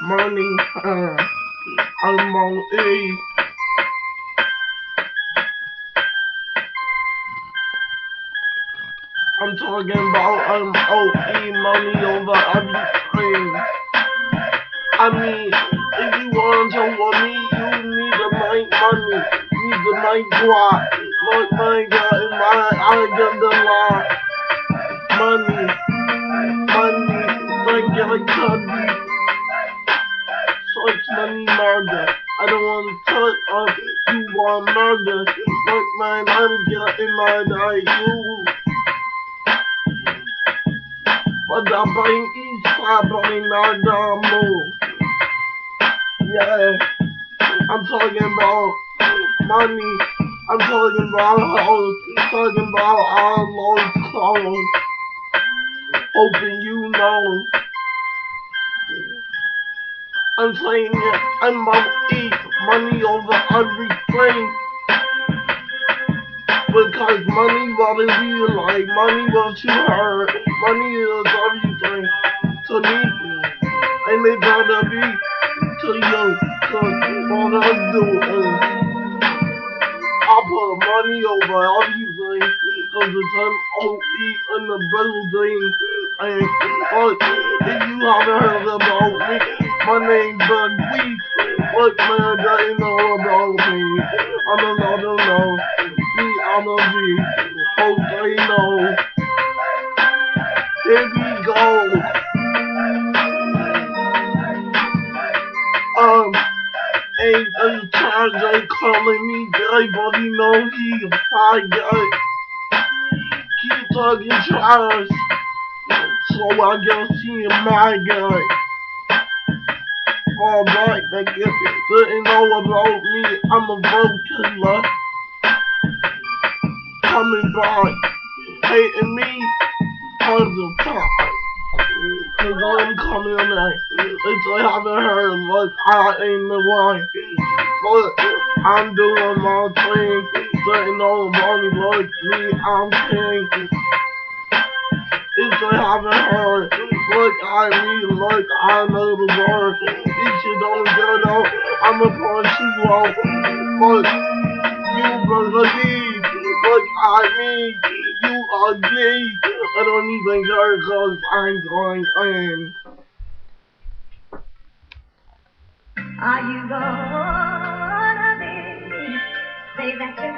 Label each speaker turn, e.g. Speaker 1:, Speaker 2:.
Speaker 1: money, M.O.E. I'm talking about M.O.E. money over everything. I mean, if you want to with me, you need to make money. You need to make guap. Look, my God, in my, I get the lot. Money, money, don't get a candy. Such money murder. I don't want to touch up. You want murder. Look, man, I'm getting my you. But I'm buying each side, buying my move. Yeah, I'm talking about money. I'm talking about hoes. Talking about all those clothes. Hoping you know. I'm saying it. I'm gonna eat money over everything. Because money what it be like. Money what you heard. Money is everything to me. And it gotta be to you. Cause what I do is I put money over everything. Cause it's M.O.E. in the building. And if you haven't heard about me, my name's Big Week. Look man, they know about me. I'm a lot of know. Me, I'm a G. Hope they know. Here we go. Um, ain't in charge, they calling me everybody know he a fire guy. Keep talking trash, so I guess he a my guy. Alright, they didn't know about me, I'm a road killer. Coming back, hating me all the time. Cause I'm coming back, if they haven't heard, like I ain't the one. But I'm doing my thing, letting nobody like me, I'm king. If they haven't heard, look at me, look, I know the word. If you don't get out, I'ma punch you out. Look, you believe, look at me, you ugly. I don't even care cause I'm going in.
Speaker 2: Are you gonna be? Say that you